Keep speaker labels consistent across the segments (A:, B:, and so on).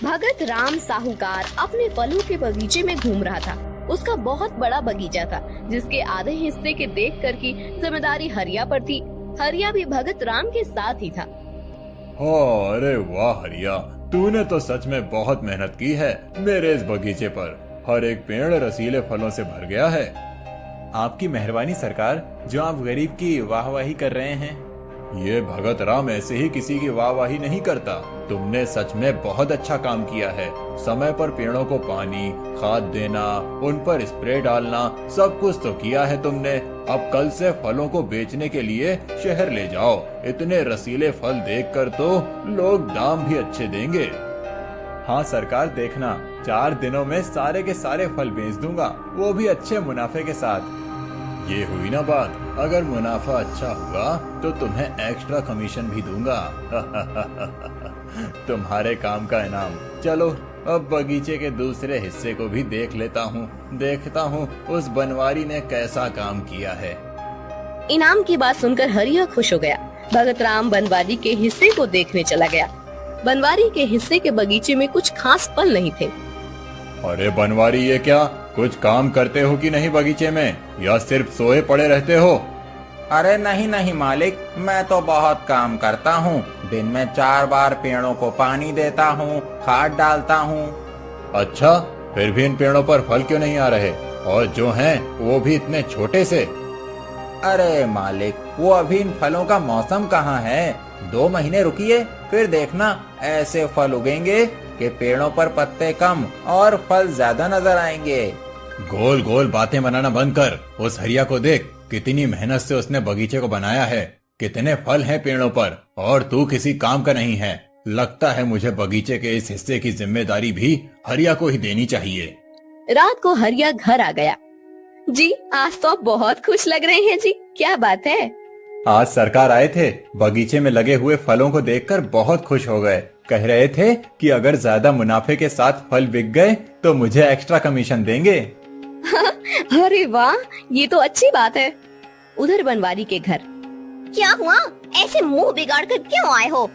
A: भगत राम साहूकार अपने फलों के बगीचे में घूम रहा था। उसका बहुत बड़ा बगीचा था, जिसके आधे हिस्से के देख कर की जिम्मेदारी हरिया पर थी। हरिया भी भगत राम के साथ ही था।
B: अरे वाह हरिया, तूने तो सच में बहुत मेहनत की है। मेरे इस बगीचे पर हर एक पेड़ रसीले फलों से भर गया है।
C: आपकी मेहरबानी सरकार, जो आप गरीब की वाहवाही कर रहे हैं।
B: ये भगत राम ऐसे ही किसी की वाहवाही नहीं करता। तुमने सच में बहुत अच्छा काम किया है। समय पर पेड़ों को पानी, खाद देना, उन पर स्प्रे डालना, सब कुछ तो किया है तुमने। अब कल से फलों को बेचने के लिए शहर ले जाओ। इतने रसीले फल देखकर तो लोग दाम भी अच्छे देंगे।
C: हाँ सरकार, देखना 4 दिनों में सारे के सारे फल बेच दूंगा, वो भी अच्छे मुनाफे के साथ।
B: ये हुई ना बात। अगर मुनाफा अच्छा हुआ तो तुम्हें एक्स्ट्रा कमीशन भी दूंगा। तुम्हारे काम का इनाम। चलो अब बगीचे के दूसरे हिस्से को भी देख लेता हूँ। देखता हूँ उस बनवारी ने कैसा काम किया है।
A: इनाम की बात सुनकर हरिया खुश हो गया। भगत राम बनवारी के हिस्से को देखने चला गया। बनवारी के हिस्से के बगीचे में कुछ खास फल नहीं थे।
B: अरे बनवारी, ये क्या, कुछ काम करते हो कि नहीं बगीचे में, या सिर्फ सोए पड़े रहते हो?
D: अरे नहीं नहीं मालिक, मैं तो बहुत काम करता हूँ। दिन में 4 बार पेड़ों को पानी देता हूँ, खाद डालता हूँ।
B: अच्छा, फिर भी इन पेड़ों पर फल क्यों नहीं आ रहे, और जो हैं वो भी इतने छोटे से?
D: अरे मालिक, वो अभी इन फलों का मौसम कहाँ है। 2 महीने रुकिए, फिर देखना ऐसे फल उगेंगे कि पेड़ों पर पत्ते कम और फल ज्यादा नजर आएंगे।
B: गोल गोल बातें बनाना बंद कर। उस हरिया को देख, कितनी मेहनत से उसने बगीचे को बनाया है। कितने फल हैं पेड़ों पर, और तू किसी काम का नहीं है। लगता है मुझे बगीचे के इस हिस्से की जिम्मेदारी भी हरिया को ही देनी चाहिए।
A: रात को हरिया घर आ गया। जी, आज तो आप बहुत खुश लग रहे हैं जी, क्या बात है?
C: आज सरकार आए थे, बगीचे में लगे हुए फलों को देखकर बहुत खुश हो गए। कह रहे थे कि अगर ज्यादा मुनाफे के साथ फल बिक गए तो मुझे एक्स्ट्रा कमीशन देंगे।
A: अरे वाह, ये तो अच्छी बात है। उधर बनवारी के घर।
E: क्या हुआ? ऐसे मुंह बिगाड़ कर क्यों आए हो?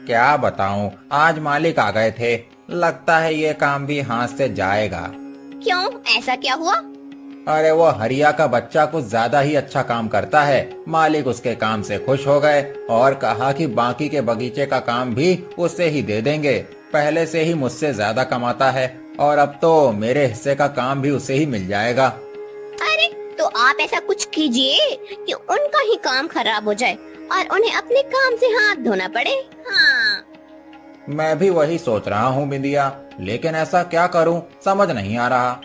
D: क्या बताऊँ, आज मालिक आ गए थे। लगता है ये काम भी हाथ से जाएगा।
E: क्यों, ऐसा क्या हुआ?
D: अरे वो हरिया का बच्चा कुछ ज्यादा ही अच्छा काम करता है। मालिक उसके काम से खुश हो गए और कहा कि बाकी के बगीचे का काम भी उससे ही दे देंगे। पहले से ही मुझसे ज्यादा कमाता है और अब तो मेरे हिस्से का काम भी उसे ही मिल जाएगा।
E: अरे तो आप ऐसा कुछ कीजिए कि उनका ही काम खराब हो जाए और उन्हें अपने काम से हाथ धोना पड़े। हाँ,
D: मैं भी वही सोच रहा हूँ बिंदिया, लेकिन ऐसा क्या करूँ समझ नहीं आ रहा।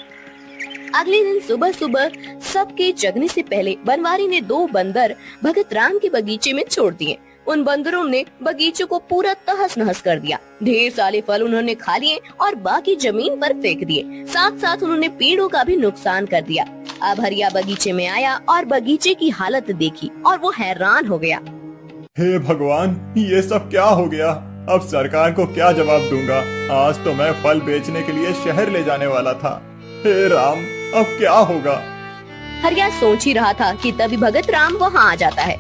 A: अगले दिन सुबह सुबह सबके जगने से पहले बनवारी ने 2 बंदर भगत राम के बगीचे में छोड़ दिए। उन बंदरों ने बगीचे को पूरा तहस नहस कर दिया। ढेर सारे फल उन्होंने खा लिए और बाकी जमीन पर फेंक दिए। साथ साथ उन्होंने पेड़ों का भी नुकसान कर दिया। अब हरिया बगीचे में आया और बगीचे की हालत देखी और वो हैरान हो गया।
C: हे भगवान, ये सब क्या हो गया? अब सरकार को क्या जवाब दूंगा? आज तो मैं फल बेचने के लिए शहर ले जाने वाला था। हे राम, अब क्या होगा?
A: हरिया सोच ही रहा था कि तभी भगत राम वहाँ आ जाता है।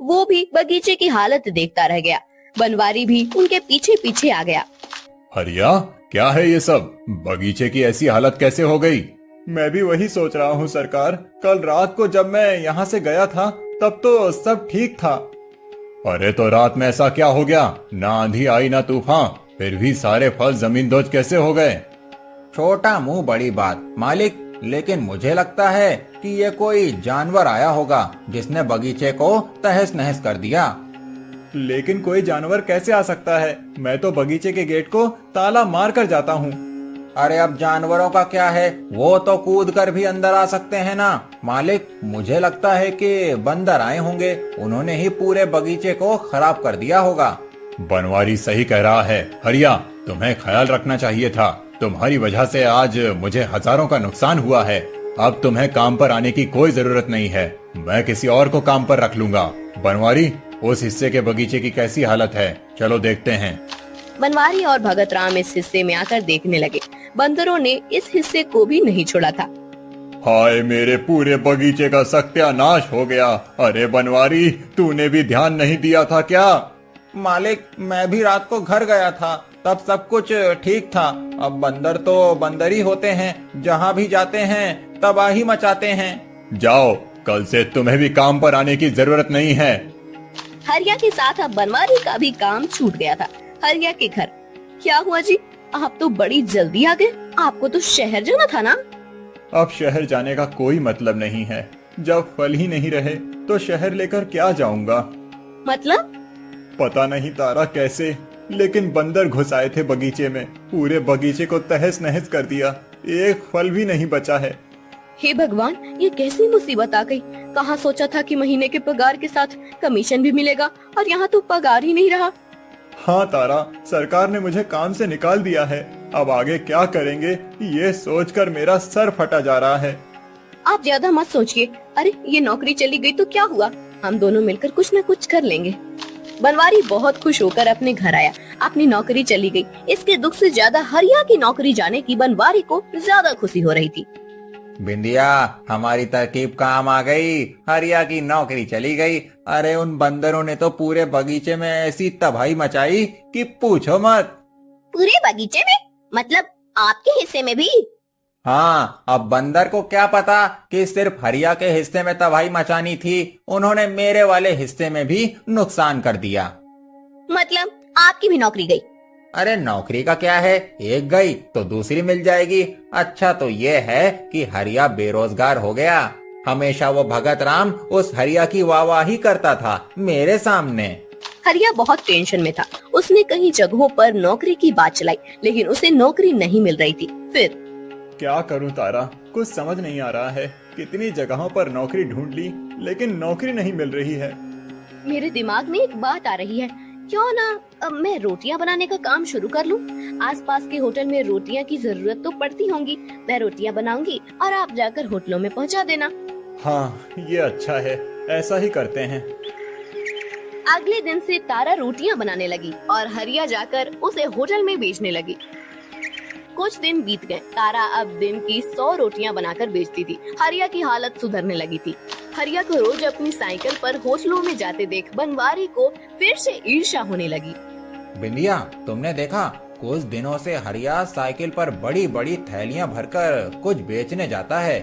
A: वो भी बगीचे की हालत देखता रह गया। बनवारी भी उनके पीछे पीछे आ गया।
B: हरिया, क्या है ये सब? बगीचे की ऐसी हालत कैसे हो गई?
C: मैं भी वही सोच रहा हूँ सरकार। कल रात को जब मैं यहाँ से गया था तब तो सब ठीक था।
B: अरे तो रात में ऐसा क्या हो गया? ना आंधी आई ना तूफान, फिर भी सारे फल जमींदोज कैसे हो गए?
D: छोटा मुंह बड़ी बात मालिक, लेकिन मुझे लगता है कि ये कोई जानवर आया होगा जिसने बगीचे को तहस नहस कर दिया।
C: लेकिन कोई जानवर कैसे आ सकता है? मैं तो बगीचे के गेट को ताला मार कर जाता हूँ।
D: अरे अब जानवरों का क्या है, वो तो कूद कर भी अंदर आ सकते हैं ना। मालिक, मुझे लगता है कि बंदर आए होंगे, उन्होंने ही पूरे बगीचे को खराब कर दिया होगा।
B: बनवारी सही कह रहा है। हरिया, तुम्हें ख्याल रखना चाहिए था। तुम्हारी वजह से आज मुझे हजारों का नुकसान हुआ है। अब तुम्हें काम पर आने की कोई जरूरत नहीं है। मैं किसी और को काम पर रख लूंगा। बनवारी, उस हिस्से के बगीचे की कैसी हालत है? चलो देखते हैं।
A: बनवारी और भगत राम इस हिस्से में आकर देखने लगे। बंदरों ने इस हिस्से को भी नहीं छोड़ा था।
B: हाय, मेरे पूरे बगीचे का सत्यानाश हो गया। अरे बनवारी, तूने भी ध्यान नहीं दिया था क्या?
D: मालिक, मैं भी रात को घर गया था, तब सब कुछ ठीक था। अब बंदर तो बंदर ही होते हैं, जहाँ भी जाते हैं तबाही मचाते हैं।
C: जाओ, कल से तुम्हें भी काम पर आने की जरूरत नहीं है।
A: हरिया के साथ अब बनवारी का भी काम छूट गया था। हरिया के घर। क्या हुआ जी, आप तो बड़ी जल्दी आ गए, आपको तो शहर जाना था ना।
C: अब शहर जाने का कोई मतलब नहीं है। जब फल ही नहीं रहे तो शहर लेकर क्या जाऊंगा।
A: मतलब?
C: पता नहीं तारा कैसे, लेकिन बंदर घुस आए थे बगीचे में, पूरे बगीचे को तहस नहस कर दिया। एक फल भी नहीं बचा है।
A: हे भगवान, ये कैसी मुसीबत आ गई। कहाँ सोचा था कि महीने के पगार के साथ कमीशन भी मिलेगा, और यहाँ तो पगार ही नहीं रहा।
C: हाँ तारा, सरकार ने मुझे काम से निकाल दिया है। अब आगे क्या करेंगे ये सोचकर मेरा सर फटा जा रहा है।
A: आप ज्यादा मत सोचिए। अरे ये नौकरी चली गई तो क्या हुआ, हम दोनों मिलकर कुछ न कुछ कर लेंगे। बनवारी बहुत खुश होकर अपने घर आया। अपनी नौकरी चली गई, इसके दुख से ज्यादा हरिया की नौकरी जाने की बनवारी को ज्यादा खुशी हो रही थी।
D: बिंदिया, हमारी तरकीब काम आ गई। हरिया की नौकरी चली गई। अरे उन बंदरों ने तो पूरे बगीचे में ऐसी तबाही मचाई कि पूछो मत।
E: पूरे बगीचे में? मतलब आपके हिस्से में भी?
D: हाँ, अब बंदर को क्या पता कि सिर्फ हरिया के हिस्से में तबाही मचानी थी। उन्होंने मेरे वाले हिस्से में भी नुकसान कर दिया।
E: मतलब आपकी भी नौकरी गई?
D: अरे नौकरी का क्या है, एक गई तो दूसरी मिल जाएगी। अच्छा तो ये है कि हरिया बेरोजगार हो गया। हमेशा वो भगत राम उस हरिया की वाहवाही करता था मेरे सामने।
A: हरिया बहुत टेंशन में था। उसने कई जगहों पर नौकरी की बात चलाई, लेकिन उसे नौकरी नहीं मिल रही थी। फिर
C: क्या करूं तारा, कुछ समझ नहीं आ रहा है। कितनी जगहों पर नौकरी ढूंढ ली, लेकिन नौकरी नहीं मिल रही है।
A: मेरे दिमाग में एक बात आ रही है, क्यों ना अब मैं रोटियां बनाने का काम शुरू कर लूं। आसपास के होटल में रोटियां की जरूरत तो पड़ती होंगी। मैं रोटियां बनाऊंगी और आप जाकर होटलों में पहुंचा देना।
C: हाँ, ये अच्छा है, ऐसा ही करते हैं।
A: अगले दिन से तारा रोटियां बनाने लगी और हरिया जाकर उसे होटल में बेचने लगी। कुछ दिन बीत गए। तारा अब दिन की 100 रोटियां बनाकर बेचती थी। हरिया की हालत सुधरने लगी थी। हरिया को रोज अपनी साइकिल पर होटलों में जाते देख बनवारी को फिर से ईर्ष्या होने लगी।
D: बिंदिया, तुमने देखा, कुछ दिनों से हरिया साइकिल पर बड़ी बड़ी थैलियां भरकर कुछ बेचने जाता है।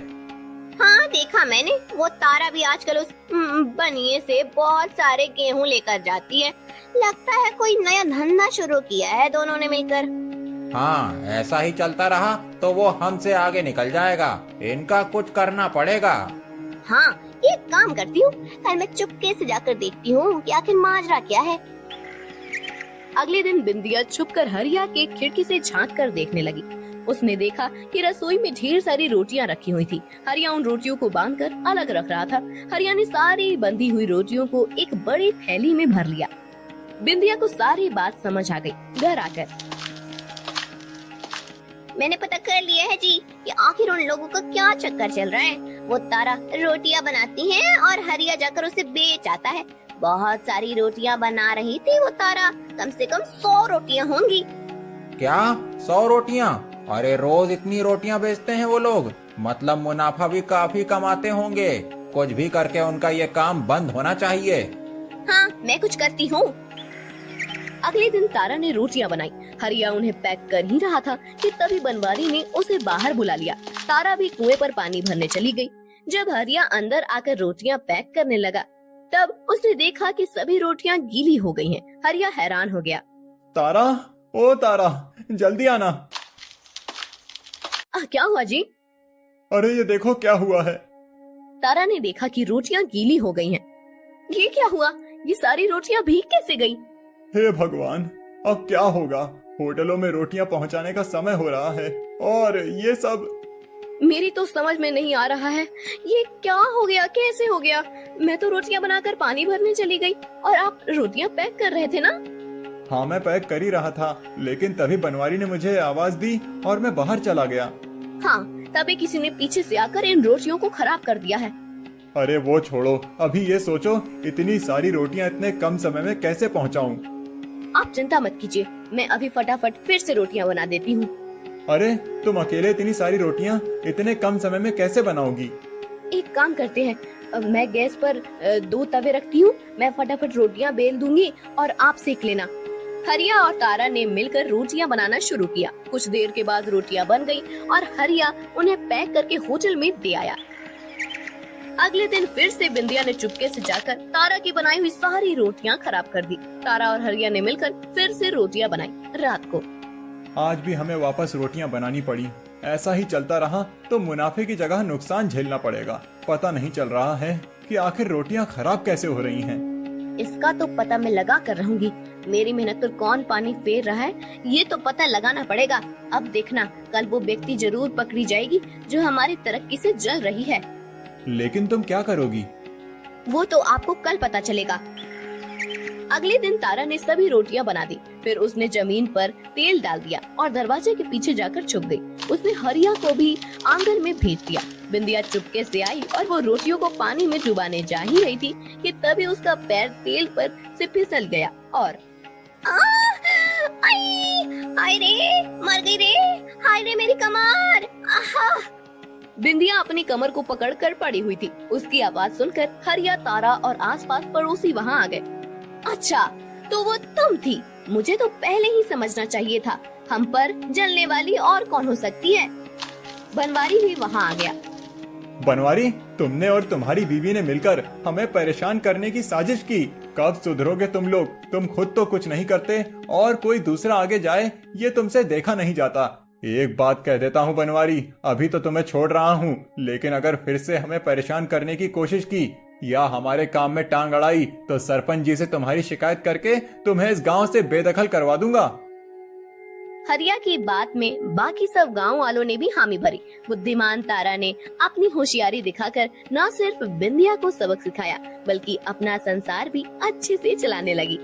E: हाँ देखा मैंने, वो तारा भी आजकल उस बनिए से बहुत सारे गेहूं लेकर जाती है। लगता है कोई नया धंधा शुरू किया है दोनों ने मिलकर।
D: हाँ, ऐसा ही चलता रहा तो वो हमसे आगे निकल जाएगा। इनका कुछ करना पड़ेगा।
E: हाँ, एक काम करती हूँ, कल मैं चुपके से जाकर देखती हूँ कि आखिर माजरा क्या है।
A: अगले दिन बिंदिया छुपकर हरिया के खिड़की से झांक कर देखने लगी। उसने देखा कि रसोई में ढेर सारी रोटियां रखी हुई थी। हरिया उन रोटियों को बांधकर अलग रख रहा था। हरिया ने सारी बंधी हुई रोटियों को एक बड़ी थैली में भर लिया। बिंदिया को सारी बात समझ आ गई। घर आकर
E: मैंने पता कर लिया है जी कि आखिर उन लोगों का क्या चक्कर चल रहा है। वो तारा रोटियां बनाती है और हरिया जाकर उसे बेच आता है। बहुत सारी रोटियां बना रही थी वो तारा, कम से कम 100 रोटियां होंगी।
D: क्या 100 रोटियां? अरे रोज इतनी रोटियां बेचते हैं वो लोग, मतलब मुनाफा भी काफी कमाते होंगे। कुछ भी करके उनका ये काम बंद होना चाहिए।
E: हाँ, मैं कुछ करती हूँ।
A: अगले दिन तारा ने रोटियां बनाई। हरिया उन्हें पैक कर ही रहा था कि तभी बनवारी ने उसे बाहर बुला लिया। तारा भी कुएं पर पानी भरने चली गई। जब हरिया अंदर आकर रोटियां पैक करने लगा, तब उसने देखा कि सभी रोटियां गीली हो गई हैं। हरिया हैरान हो गया।
C: तारा, ओ तारा, जल्दी आना।
A: क्या हुआ जी?
C: अरे ये देखो क्या हुआ है।
A: तारा ने देखा कि रोटियां गीली हो गई हैं। ये क्या हुआ? ये सारी रोटियां भीग कैसे गई?
C: हे भगवान, अब क्या होगा। होटलों में रोटियां पहुंचाने का समय हो रहा है और ये सब।
A: मेरी तो समझ में नहीं आ रहा है, ये क्या हो गया, कैसे हो गया? मैं तो रोटियां बनाकर पानी भरने चली गई और आप रोटियां पैक कर रहे थे ना?
C: हाँ, मैं पैक कर ही रहा था, लेकिन तभी बनवारी ने मुझे आवाज दी और मैं बाहर चला गया।
A: हाँ, तभी किसी ने पीछे से आकर इन रोटियों को खराब कर दिया है।
C: अरे वो छोड़ो, अभी ये सोचो इतनी सारी रोटियां इतने कम समय में कैसे पहुंचाऊं।
A: आप चिंता मत कीजिए, मैं अभी फटाफट फिर से रोटियां बना देती हूँ।
C: अरे तुम अकेले इतनी सारी रोटियां इतने कम समय में कैसे बनाओगी?
A: एक काम करते हैं, मैं गैस पर 2 तवे रखती हूँ। मैं फटाफट रोटियां बेल दूंगी और आप सेक लेना। हरिया और तारा ने मिलकर रोटियां बनाना शुरू किया। कुछ देर के बाद रोटियां बन गईं और हरिया उन्हें पैक करके होटल में दे आया। अगले दिन फिर से बिंदिया ने चुपके से जाकर तारा की बनाई हुई सारी रोटियां खराब कर दी। तारा और हरिया ने मिलकर फिर से रोटियां बनाई। रात को
C: आज भी हमें वापस रोटियां बनानी पड़ी। ऐसा ही चलता रहा तो मुनाफे की जगह नुकसान झेलना पड़ेगा। पता नहीं चल रहा है कि आखिर रोटियां खराब कैसे हो रही हैं।
A: इसका तो पता मैं लगा कर रहूंगी। मेरी मेहनत पर कौन पानी फेर रहा है ये तो पता लगाना पड़ेगा। अब देखना, कल वो व्यक्ति जरूर पकड़ी जाएगी जो हमारी तरक्की से जल रही है।
C: लेकिन तुम क्या करोगी?
A: वो तो आपको कल पता चलेगा। अगले दिन तारा ने सभी रोटियां बना दी। फिर उसने जमीन पर तेल डाल दिया और दरवाजे के पीछे जाकर छुप गई। उसने हरिया को भी आंगन में भेज दिया। बिंदिया चुपके से आई और वो रोटियों को पानी में डुबाने जा ही रही थी कि तभी उसका पैर तेल पर से फिसल गया और
E: हाय रे, मर गई रे, हाय रे मेरी कमर। आहा!
A: बिंदिया अपनी कमर को पकड़कर पड़ी हुई थी। उसकी आवाज सुनकर हरिया, तारा और आसपास पड़ोसी वहाँ आ गए। अच्छा, तो वो तुम थी। मुझे तो पहले ही समझना चाहिए था। हम पर जलने वाली और कौन हो सकती है। बनवारी भी वहाँ आ गया।
C: बनवारी, तुमने और तुम्हारी बीवी ने मिलकर हमें परेशान करने की साजिश की। कब सुधरोगे तुम लोग? तुम खुद तो कुछ नहीं करते और कोई दूसरा आगे जाए ये तुमसे देखा नहीं जाता। एक बात कह देता हूँ बनवारी, अभी तो तुम्हें छोड़ रहा हूँ, लेकिन अगर फिर से हमें परेशान करने की कोशिश की या हमारे काम में टांग अड़ाई तो सरपंच जी से तुम्हारी शिकायत करके तुम्हें इस गांव से बेदखल करवा दूंगा।
A: हरिया की बात में बाकी सब गांव वालों ने भी हामी भरी। बुद्धिमान तारा ने अपनी होशियारी दिखाकर न सिर्फ बिंदिया को सबक सिखाया बल्कि अपना संसार भी अच्छे से चलाने लगी।